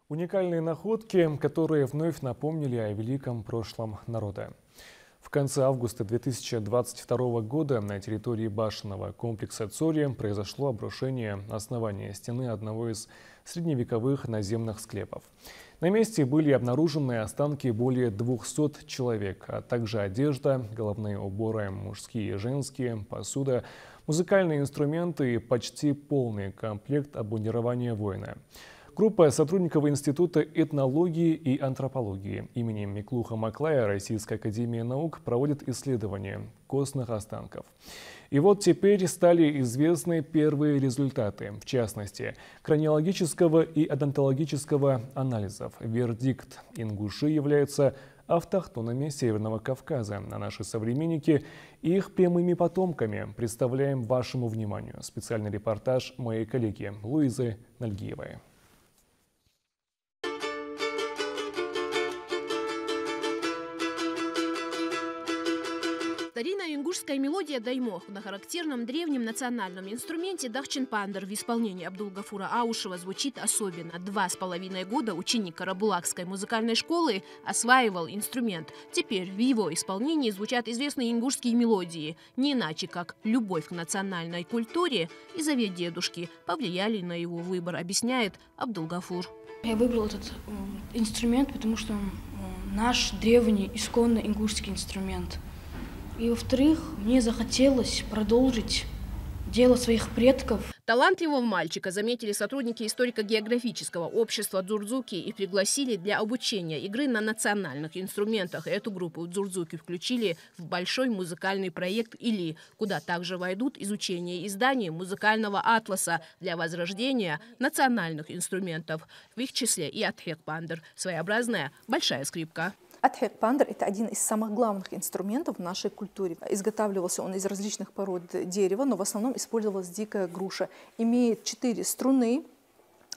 Уникальные находки, которые вновь напомнили о великом прошлом народа. В конце августа 2022 года на территории башенного комплекса Цори произошло обрушение основания стены одного из средневековых наземных склепов. На месте были обнаружены останки более 200 человек, а также одежда, головные уборы мужские и женские, посуда, музыкальные инструменты и почти полный комплект обмундирования воина. Группа сотрудников Института этнологии и антропологии имени Миклуха Маклая Российской академии наук проводит исследования костных останков. И вот теперь стали известны первые результаты, в частности, краниологического и одонтологического анализов. Вердикт: ингуши являются автохтонами Северного Кавказа, а наши современники их прямыми потомками. Представляем вашему вниманию специальный репортаж моей коллеги Луизы Нальгиевой. Старинная ингушская мелодия даймох на характерном древнем национальном инструменте дахчинпандер в исполнении Абдулгафура Аушева звучит особенно. 2,5 года ученик Карабулакской музыкальной школы осваивал инструмент. Теперь в его исполнении звучат известные ингушские мелодии. Не иначе, как любовь к национальной культуре и завет дедушки повлияли на его выбор, объясняет Абдулгафур. Я выбрал этот инструмент, потому что он наш древний, исконный ингушский инструмент. И, во-вторых, мне захотелось продолжить дело своих предков. Талантливого мальчика заметили сотрудники историко-географического общества Дзурдзуки и пригласили для обучения игры на национальных инструментах. Эту группу Дзурдзуки включили в большой музыкальный проект «Или», куда также войдут изучение издания музыкального атласа для возрождения национальных инструментов. В их числе и атхекпандер – своеобразная большая скрипка. Атхекпандер – это один из самых главных инструментов в нашей культуре. Изготавливался он из различных пород дерева, но в основном использовалась дикая груша. Имеет 4 струны.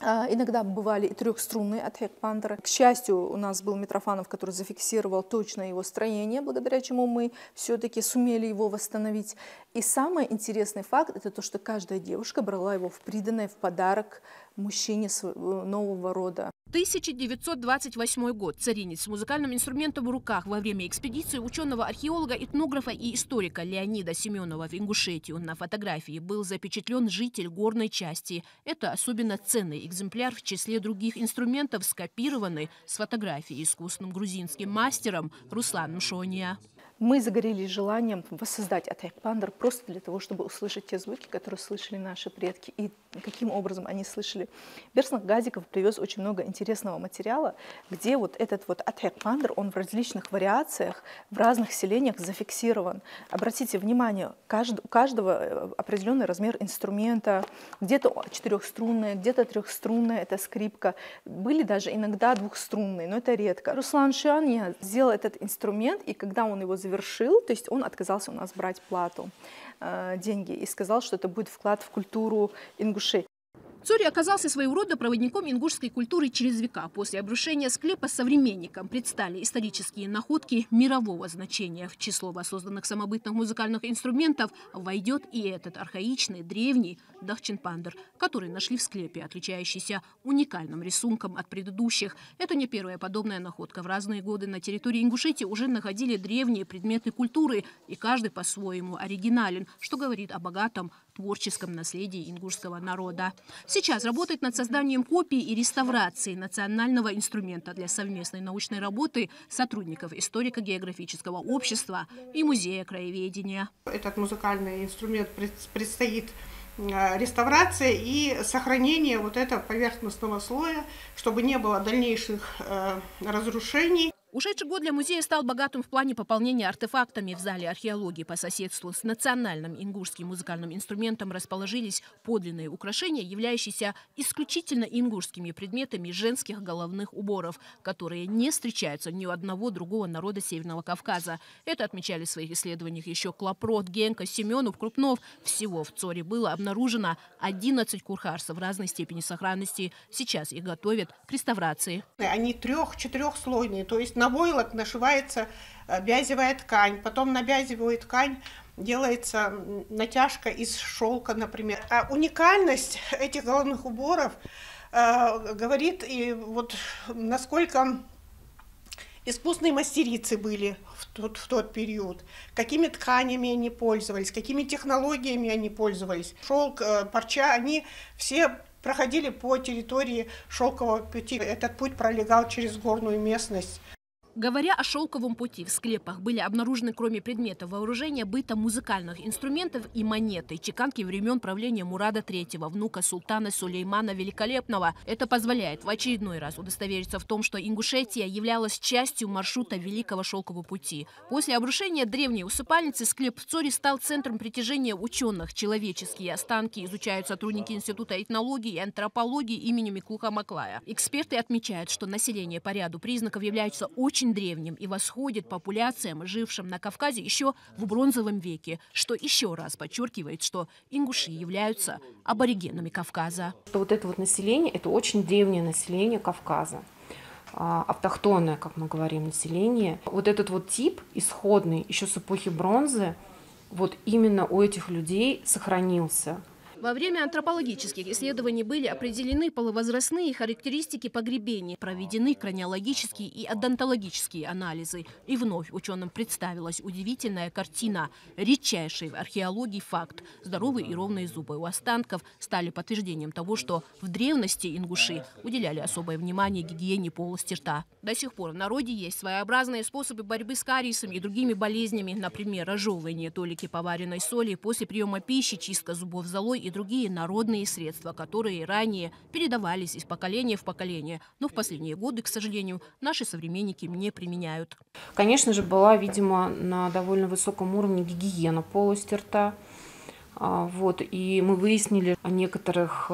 Иногда бывали и 3-струнные атхекпандеры. К счастью, у нас был Митрофанов, который зафиксировал точно его строение, благодаря чему мы все-таки сумели его восстановить. И самый интересный факт – это то, что каждая девушка брала его в приданое, в подарок мужчине нового рода. 1928 год. Царинец с музыкальным инструментом в руках во время экспедиции ученого-археолога, этнографа и историка Леонида Семенова в Ингушетию. На фотографии был запечатлен житель горной части. Это особенно ценный экземпляр в числе других инструментов, скопированный с фотографии искусным грузинским мастером Русланом Шония. Мы загорелись желанием воссоздать атхекпандер просто для того, чтобы услышать те звуки, которые слышали наши предки, и каким образом они слышали. Берснах Газиков привез очень много интересного материала, где вот этот вот атхекпандер, он в различных вариациях, в разных селениях зафиксирован. Обратите внимание, у каждого определенный размер инструмента, где-то 4-струнная, где-то 3-струнная, это скрипка. Были даже иногда 2-струнные, но это редко. Руслан Шония сделал этот инструмент, и когда он его завершил, то есть он отказался у нас брать плату, деньги, и сказал, что это будет вклад в культуру ингушей. Цори оказался своего рода проводником ингушской культуры через века. После обрушения склепа современникам предстали исторические находки мирового значения. В число воссозданных самобытных музыкальных инструментов войдет и этот архаичный, древний дахчинпандер, который нашли в склепе, отличающийся уникальным рисунком от предыдущих. Это не первая подобная находка. В разные годы на территории Ингушетии уже находили древние предметы культуры, и каждый по-своему оригинален, что говорит о богатом творческом наследии ингушского народа. Сейчас работает над созданием копий и реставрацией национального инструмента для совместной научной работы сотрудников историко-географического общества и музея краеведения. Этот музыкальный инструмент предстоит реставрация и сохранение вот этого поверхностного слоя, чтобы не было дальнейших разрушений. Ушедший год для музея стал богатым в плане пополнения артефактами. В зале археологии по соседству с национальным ингушским музыкальным инструментом расположились подлинные украшения, являющиеся исключительно ингушскими предметами женских головных уборов, которые не встречаются ни у одного другого народа Северного Кавказа. Это отмечали в своих исследованиях еще Клопрот, Генка, Семенов, Крупнов. Всего в Цоре было обнаружено 11 курхарсов разной степени сохранности. Сейчас их готовят к реставрации. Они 3-4-слойные, то есть на войлок нашивается бязевая ткань, потом на бязевую ткань делается натяжка из шелка, например. А уникальность этих головных уборов говорит и вот насколько искусные мастерицы были в тот период, какими тканями они пользовались, какими технологиями они пользовались. Шелк, парча, они все проходили по территории шелкового пути. Этот путь пролегал через горную местность. Говоря о шелковом пути, в склепах были обнаружены, кроме предметов вооружения, быта, музыкальных инструментов и монеты, чеканки времен правления Мурада III, внука султана Сулеймана Великолепного. Это позволяет в очередной раз удостовериться в том, что Ингушетия являлась частью маршрута Великого шелкового пути. После обрушения древней усыпальницы склеп в Цоре стал центром притяжения ученых. Человеческие останки изучают сотрудники Института этнологии и антропологии имени Миклуха Маклая. Эксперты отмечают, что население по ряду признаков является очень древним и восходит популяциям, жившим на Кавказе еще в бронзовом веке, что еще раз подчеркивает, что ингуши являются аборигенами Кавказа. Вот это вот население – это очень древнее население Кавказа, автохтонное, как мы говорим, население. Вот этот вот тип исходный еще с эпохи бронзы, вот именно у этих людей сохранился. Во время антропологических исследований были определены полувозрастные характеристики погребений, проведены краниологические и одонтологические анализы. И вновь ученым представилась удивительная картина. Редчайший в археологии факт. Здоровые и ровные зубы у останков стали подтверждением того, что в древности ингуши уделяли особое внимание гигиене полости рта. До сих пор в народе есть своеобразные способы борьбы с кариесом и другими болезнями, например, разжевывание толики поваренной соли после приема пищи, чистка зубов золой и другие народные средства, которые ранее передавались из поколения в поколение, но в последние годы, к сожалению, наши современники не применяют. Конечно же, была, видимо, на довольно высоком уровне гигиена полости рта. И мы выяснили о некоторых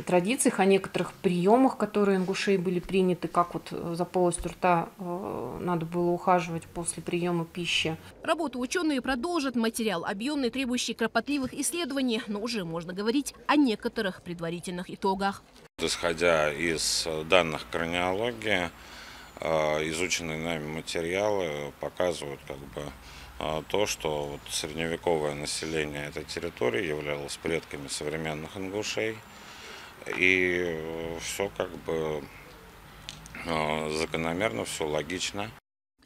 традициях, о некоторых приемах, которые ингушей были приняты, как вот за полостью рта надо было ухаживать после приема пищи. Работу ученые продолжат, материал объемный, требующий кропотливых исследований, но уже можно говорить о некоторых предварительных итогах. Исходя из данных краниологии, изученные нами материалы показывают то, что вот средневековое население этой территории являлось предками современных ингушей. И все закономерно, все логично.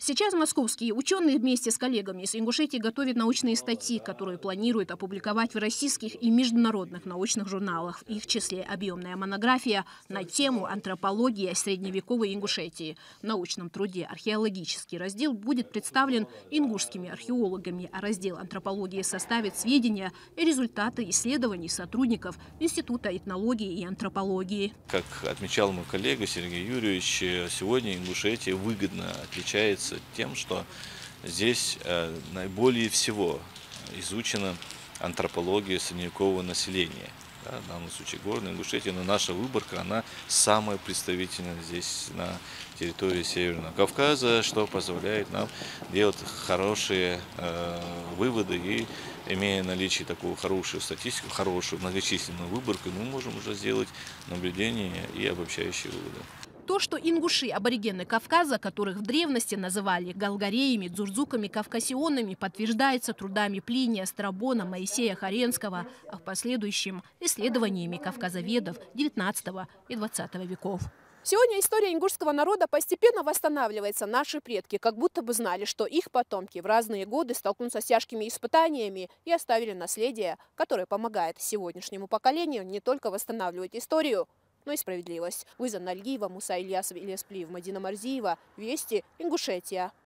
Сейчас московские ученые вместе с коллегами из Ингушетии готовят научные статьи, которые планируют опубликовать в российских и международных научных журналах. В их числе объемная монография на тему «Антропология средневековой Ингушетии». В научном труде археологический раздел будет представлен ингушскими археологами, а раздел «Антропология» составит сведения и результаты исследований сотрудников Института этнологии и антропологии. Как отмечал мой коллега Сергей Юрьевич, сегодня Ингушетия выгодно отличается тем, что здесь наиболее всего изучена антропология средневекового населения. В данном случае горная Ингушетия, но наша выборка, она самая представительная здесь на территории Северного Кавказа, что позволяет нам делать хорошие выводы и, имея наличие такую хорошую статистику, хорошую многочисленную выборку, мы можем уже сделать наблюдения и обобщающие выводы. То, что ингуши, аборигены Кавказа, которых в древности называли галгареями, дзурзуками, кавкасионами, подтверждается трудами Плиния, Страбона, Моисея Харенского, а в последующем исследованиями кавказоведов XIX и XX веков. Сегодня история ингушского народа постепенно восстанавливается. Наши предки как будто бы знали, что их потомки в разные годы столкнутся с тяжкими испытаниями и оставили наследие, которое помогает сегодняшнему поколению не только восстанавливать историю, но и справедливость. Луиза Нальгиева, Муса Ильясов, Ильяс Плиев, Мадина Марзиева. Вести, Ингушетия.